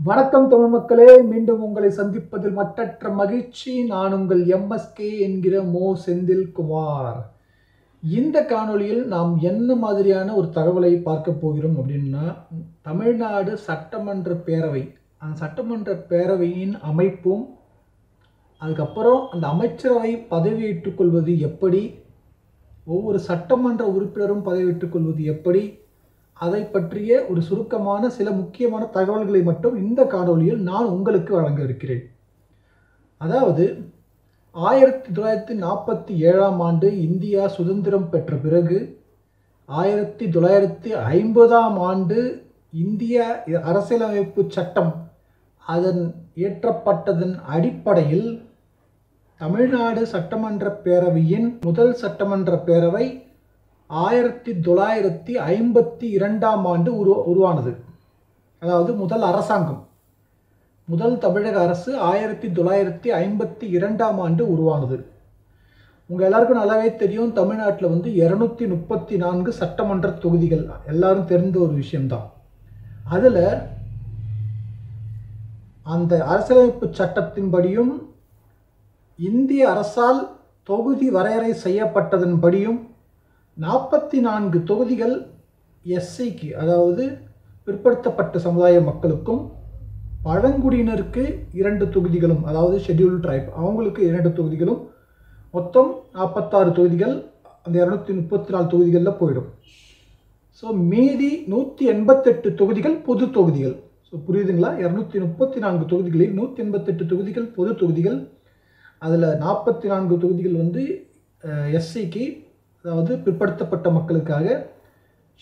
வணக்கம் தமிழ் மக்களே, மீண்டும் உங்களை சந்திப்பதில் மற்றற்ற மகிழ்ச்சி. நான் உங்கள் எம்எஸ்கே என்கிற மோ செந்தில்குமார். இந்த காணொளியில் நாம் என்ன மாதிரியான ஒரு தகவலை பார்க்க போகிறோம் அப்படின்னா, தமிழ்நாடு சட்டமன்ற பேரவை, அந்த சட்டமன்ற பேரவையின் அமைப்பும், அதுக்கப்புறம் அந்த அமைச்சரவை பதவியேற்றுக் கொள்வது எப்படி, ஒவ்வொரு சட்டமன்ற உறுப்பினரும் பதவியேற்றுக் கொள்வது எப்படி, அதை பற்றிய ஒரு சுருக்கமான சில முக்கியமான தகவல்களை மட்டும் இந்த காணொளியில் நான் உங்களுக்கு வழங்க இருக்கிறேன். அதாவது 1947ஆம் ஆண்டு இந்தியா சுதந்திரம் பெற்ற பிறகு 1950ஆம் ஆண்டு இந்திய அரசியலமைப்பு சட்டம் அதன் இயற்றப்பட்டதன் அடிப்படையில் தமிழ்நாடு சட்டமன்ற பேரவையின் முதல் சட்டமன்ற பேரவை 1952ஆம் ஆண்டு உருவானது. அதாவது முதல் அரசாங்கம், முதல் தமிழக அரசு 1952ஆம் ஆண்டு உருவானது. உங்கள் எல்லாருக்கும் நல்லாவே தெரியும், தமிழ்நாட்டில் 234 சட்டமன்ற தொகுதிகள், எல்லாரும் தெரிந்த ஒரு விஷயம்தான். அதில் அந்த அரசியலமைப்பு சட்டத்தின்படியும் இந்திய அரசால் தொகுதி வரையறை செய்யப்பட்டதன்படியும் 44 தொகுதிகள் எஸ்சிக்கு, அதாவது பிற்படுத்தப்பட்ட சமுதாய மக்களுக்கும், பழங்குடியினருக்கு 2 தொகுதிகளும், அதாவது ஷெட்யூல்டு ட்ரைப் அவங்களுக்கு 2 தொகுதிகளும், மொத்தம் 46 தொகுதிகள் அந்த 234 தொகுதிகளில் போயிடும். ஸோ மீதி 188 தொகுதிகள் பொது தொகுதிகள். ஸோ புரியுதுங்களா? 234 தொகுதிகளில் 188 தொகுதிகள் பொது தொகுதிகள். அதில் 44 தொகுதிகள் எஸ்சிக்கு, அதாவது பிற்படுத்தப்பட்ட மக்களுக்காக,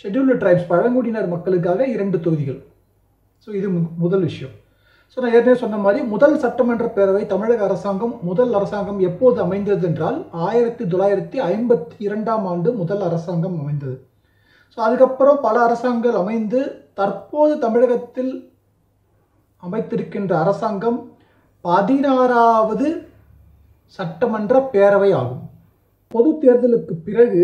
ஷெட்யூல்டு ட்ரைப்ஸ் பழங்குடியினர் மக்களுக்காக 2 தொகுதிகள். ஸோ இது முதல் விஷயம். ஸோ நான் ஏற்கனவே சொன்ன மாதிரி முதல் சட்டமன்ற பேரவை தமிழக அரசாங்கம், முதல் அரசாங்கம் எப்போது அமைந்தது என்றால் 1952ஆம் ஆண்டு முதல் அரசாங்கம் அமைந்தது. ஸோ அதுக்கப்புறம் பல அரசாங்கங்கள் அமைந்து தற்போது தமிழகத்தில் அமைத்திருக்கின்ற அரசாங்கம் 16வது சட்டமன்ற பேரவை ஆகும். பொது தேர்தலுக்கு பிறகு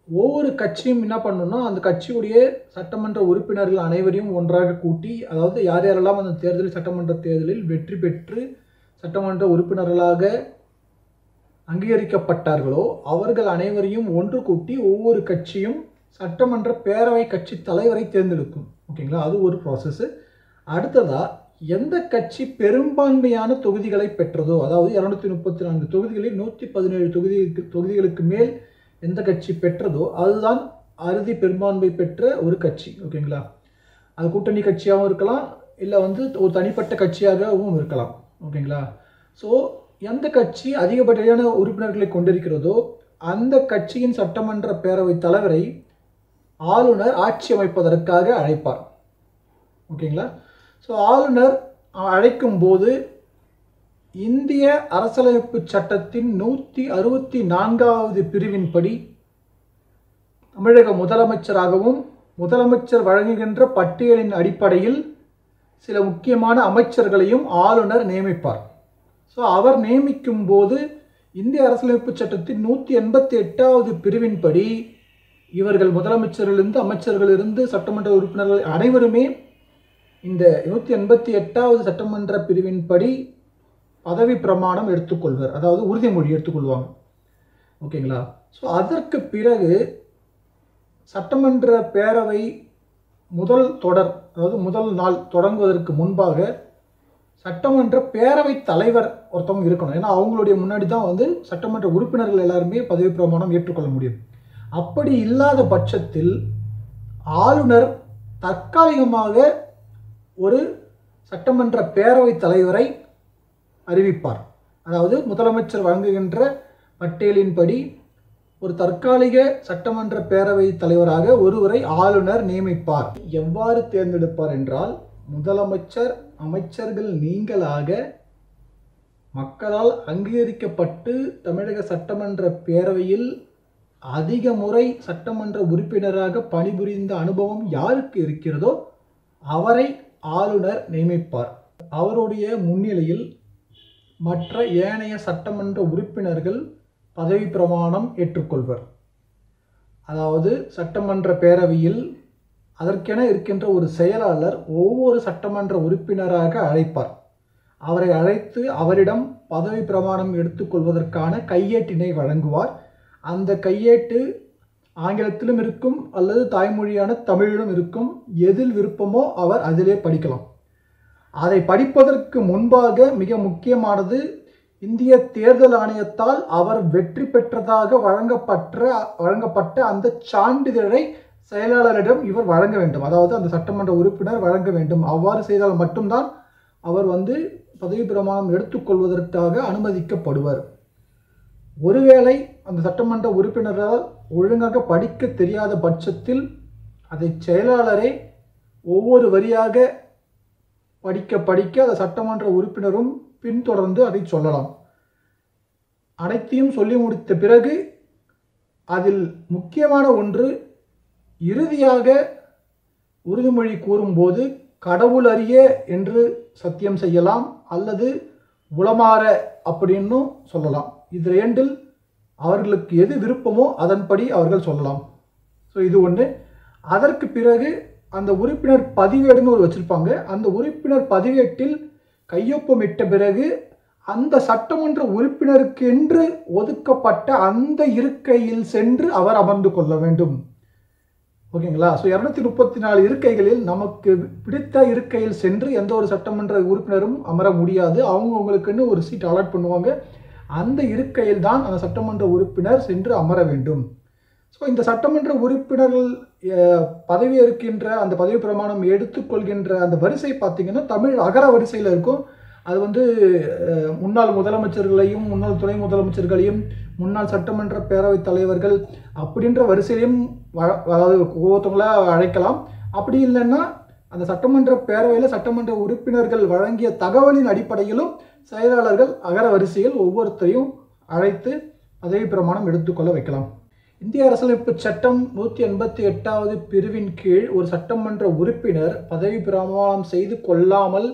ஒவ்வொரு கட்சியும் என்ன பண்ணணும்னா, அந்த கட்சியுடைய சட்டமன்ற உறுப்பினர்கள் அனைவரையும் ஒன்றாக கூட்டி, அதாவது யார் யாரெல்லாம் அந்த சட்டமன்ற தேர்தலில் வெற்றி பெற்று சட்டமன்ற உறுப்பினர்களாக அங்கீகரிக்கப்பட்டார்களோ அவர்கள் அனைவரையும் ஒன்று கூட்டி ஒவ்வொரு கட்சியும் சட்டமன்ற பேரவை கட்சி தலைவரை தேர்ந்தெடுக்கும். ஓகேங்களா? அது ஒரு ப்ராசஸ். அடுத்ததா எந்த கட்சி பெரும்பான்மையான தொகுதிகளை பெற்றதோ, அதாவது 234 தொகுதிகளில் 117 தொகுதிகளுக்கு மேல் எந்த கட்சி பெற்றதோ அதுதான் அறுதி பெரும்பான்மை பெற்ற ஒரு கட்சி. ஓகேங்களா? அது கூட்டணி கட்சியாகவும் இருக்கலாம், இல்லை ஒரு தனிப்பட்ட கட்சியாகவும் இருக்கலாம். ஓகேங்களா? ஸோ எந்த கட்சி அதிகப்படியான உறுப்பினர்களை கொண்டிருக்கிறதோ அந்த கட்சியின் சட்டமன்ற பேரவை தலைவரை ஆளுநர் ஆட்சி அமைப்பதற்காக அழைப்பார். ஓகேங்களா? ஸோ ஆளுநர் அழைக்கும் போது இந்திய அரசியலமைப்பு சட்டத்தின் 164வது பிரிவின்படி தமிழக முதலமைச்சராகவும் முதலமைச்சர் வழங்குகின்ற பட்டியலின் அடிப்படையில் சில முக்கியமான அமைச்சர்களையும் ஆளுநர் நியமிப்பார். ஸோ அவர் நியமிக்கும் போது இந்திய அரசியலமைப்பு சட்டத்தின் 188வது பிரிவின்படி இவர்கள் முதலமைச்சரிலிருந்து, அமைச்சர்களிலிருந்து, சட்டமன்ற உறுப்பினர்கள் அனைவருமே இந்த 188வது சட்டமன்ற பிரிவின்படி பதவி பிரமாணம் எடுத்துக்கொள்வர், அதாவது உறுதிமொழி எடுத்துக்கொள்வாங்க. ஓகேங்களா? ஸோ அதற்கு பிறகு சட்டமன்ற பேரவை முதல் தொடர், அதாவது முதல் நாள் தொடங்குவதற்கு முன்பாக சட்டமன்ற பேரவை தலைவர் ஒருத்தவங்க இருக்கணும். ஏன்னா அவங்களுடைய முன்னாடி தான் சட்டமன்ற உறுப்பினர்கள் எல்லாருமே பதவி பிரமாணம் ஏற்றுக்கொள்ள முடியும். அப்படி இல்லாத பட்சத்தில் ஆளுநர் தற்காலிகமாக ஒரு சட்டமன்ற பேரவை தலைவரை அறிவிப்பார். அதாவது முதலமைச்சர் வழங்குகின்ற பட்டியலின்படி ஒரு தற்காலிக சட்டமன்ற பேரவை தலைவராக ஒருவரை ஆளுநர் நியமிப்பார். எவ்வாறு தேர்ந்தெடுப்பார் என்றால், முதலமைச்சர், அமைச்சர்கள் நீங்களாக மக்களால் அங்கீகரிக்கப்பட்டு தமிழக சட்டமன்ற பேரவையில் அதிக முறை சட்டமன்ற உறுப்பினராக பணிபுரிந்த அனுபவம் யாருக்கு இருக்கிறதோ அவரை ஆளுநர் நியமிப்பார். அவருடைய முன்னிலையில் மற்ற ஏனைய சட்டமன்ற உறுப்பினர்கள் பதவி பிரமாணம் ஏற்றுக்கொள்வர். அதாவது சட்டமன்ற பேரவையில் அதற்கென இருக்கின்ற ஒரு செயலாளர் ஒவ்வொரு சட்டமன்ற உறுப்பினராக அழைப்பார். அவரை அழைத்து அவரிடம் பதவி பிரமாணம் எடுத்துக்கொள்வதற்கான கையேட்டினை வழங்குவார். அந்த கையேட்டு ஆங்கிலத்திலும் இருக்கும் அல்லது தாய்மொழியான தமிழிலும் இருக்கும். எதில் விருப்பமோ அவர் அதிலே படிக்கலாம். அதை படிப்பதற்கு முன்பாக மிக முக்கியமானது, இந்திய தேர்தல் ஆணையத்தால் அவர் வெற்றி பெற்றதாக வழங்கப்பட்ட அந்த சான்றிதழை செயலாளரிடம் இவர் வழங்க வேண்டும். அதாவது அந்த சட்டமன்ற உறுப்பினர் வழங்க வேண்டும். அவ்வாறு செய்தால் மட்டும்தான் அவர் பதவி பிரமாணம் எடுத்துக்கொள்வதற்காக அனுமதிக்கப்படுவர். ஒருவேளை அந்த சட்டமன்ற உறுப்பினரால் ஒழுங்காக படிக்க தெரியாத பட்சத்தில் அதை செயலாளரே ஒவ்வொரு வரியாக படிக்க அந்த சட்டமன்ற உறுப்பினரும் பின்தொடர்ந்து அதை சொல்லலாம். அனைத்தையும் சொல்லி முடித்த பிறகு அதில் முக்கியமான ஒன்று, இறுதியாக உறுதிமொழி கூறும்போது கடவுள் அறிய என்று சத்தியம் செய்யலாம் அல்லது உளமாற அப்படின்னும் சொல்லலாம். இது ரெண்டில் அவர்களுக்கு எது விருப்பமோ அதன்படி அவர்கள் சொல்லலாம். ஸோ இது ஒன்று. அதற்கு பிறகு அந்த உறுப்பினர் பதிவேடுன்னு ஒரு வச்சுருப்பாங்க. அந்த உறுப்பினர் பதிவேட்டில் கையொப்பமிட்ட பிறகு அந்த சட்டமன்ற உறுப்பினருக்கு என்று ஒதுக்கப்பட்ட அந்த இருக்கையில் சென்று அவர் அமர்ந்து கொள்ள வேண்டும். ஓகேங்களா? ஸோ 234 இருக்கைகளில் நமக்கு பிடித்த இருக்கையில் சென்று எந்த ஒரு சட்டமன்ற உறுப்பினரும் அமர முடியாது. அவங்களுக்குன்னு ஒரு சீட் அலாட் பண்ணுவாங்க. அந்த இருக்கையில் தான் அந்த சட்டமன்ற உறுப்பினர் சென்று அமர வேண்டும். ஸோ இந்த சட்டமன்ற உறுப்பினர்கள் பதவி ஏற்கின்ற அந்த பதவி பிரமாணம் எடுத்துக்கொள்கின்ற அந்த வரிசை பார்த்திங்கன்னா தமிழ் அகர வரிசையில் இருக்கும். அது முன்னாள் முதலமைச்சர்களையும் முன்னாள் துணை முதலமைச்சர்களையும் முன்னாள் சட்டமன்ற பேரவைத் தலைவர்கள் அப்படின்ற வரிசையிலையும் அதாவது ஒவ்வொருத்தவங்களாக அழைக்கலாம். அப்படி இல்லைன்னா அந்த சட்டமன்ற பேரவையில் சட்டமன்ற உறுப்பினர்கள் வழங்கிய தகவலின் அடிப்படையிலும் செயலாளர்கள் அகர வரிசையில் ஒவ்வொருத்தரையும் அழைத்து பதவி பிரமாணம் எடுத்துக்கொள்ள வைக்கலாம். இந்திய அரசியலமைப்பு சட்டம் 188வது பிரிவின் கீழ் ஒரு சட்டமன்ற உறுப்பினர் பதவி பிரமாணம் செய்து கொள்ளாமல்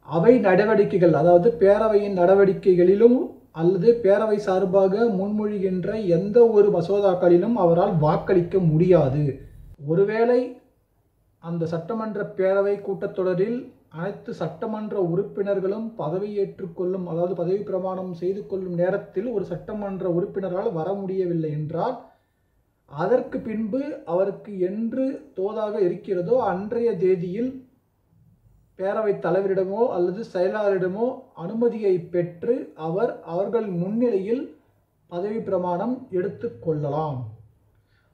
அவை நடவடிக்கைகள், அதாவது பேரவையின் நடவடிக்கைகளிலும் அல்லது பேரவை சார்பாக முன்மொழிகின்ற எந்த ஒரு மசோதாக்களிலும் அவரால் வாக்களிக்க முடியாது. ஒருவேளை அந்த சட்டமன்ற பேரவை கூட்டத்தொடரில் அனைத்து சட்டமன்ற உறுப்பினர்களும் பதவியேற்றுக்கொள்ளும், அதாவது பதவி பிரமாணம் செய்து கொள்ளும் நேரத்தில் ஒரு சட்டமன்ற உறுப்பினரால் வர முடியவில்லை என்றால் அதற்கு பின்பு அவருக்கு என்று தோதாக இருக்கிறதோ அன்றைய தேதியில் பேரவைத் தலைவரிடமோ அல்லது செயலாளரிடமோ அனுமதியை பெற்று அவர்கள் முன்னிலையில் பதவி பிரமாணம் எடுத்து கொள்ளலாம்.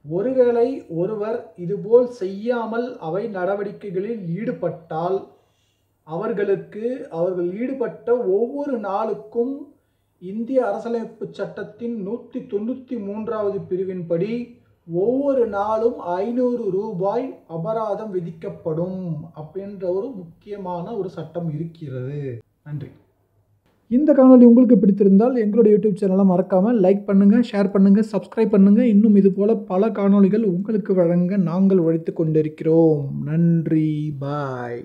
ஒருவேளை ஒருவர் இதுபோல் செய்யாமல் அவை நடவடிக்கைகளில் ஈடுபட்டால் அவர்கள் ஈடுபட்ட ஒவ்வொரு நாளுக்கும் இந்திய அரசியலமைப்பு சட்டத்தின் 193வது பிரிவின்படி ஒவ்வொரு நாளும் 500 ரூபாய் அபராதம் விதிக்கப்படும் அப்படின்ற ஒரு முக்கியமான ஒரு சட்டம் இருக்கிறது. நன்றி. இந்த காணொலி உங்களுக்கு பிடித்திருந்தால் எங்களுடைய யூடியூப் சேனலை மறக்காமல் லைக் பண்ணுங்கள், ஷேர் பண்ணுங்கள், சப்ஸ்கிரைப் பண்ணுங்கள். இன்னும் இதுபோல் பல காணொலிகள் உங்களுக்கு வழங்க நாங்கள் உழைத்து கொண்டிருக்கிறோம். நன்றி. பாய்.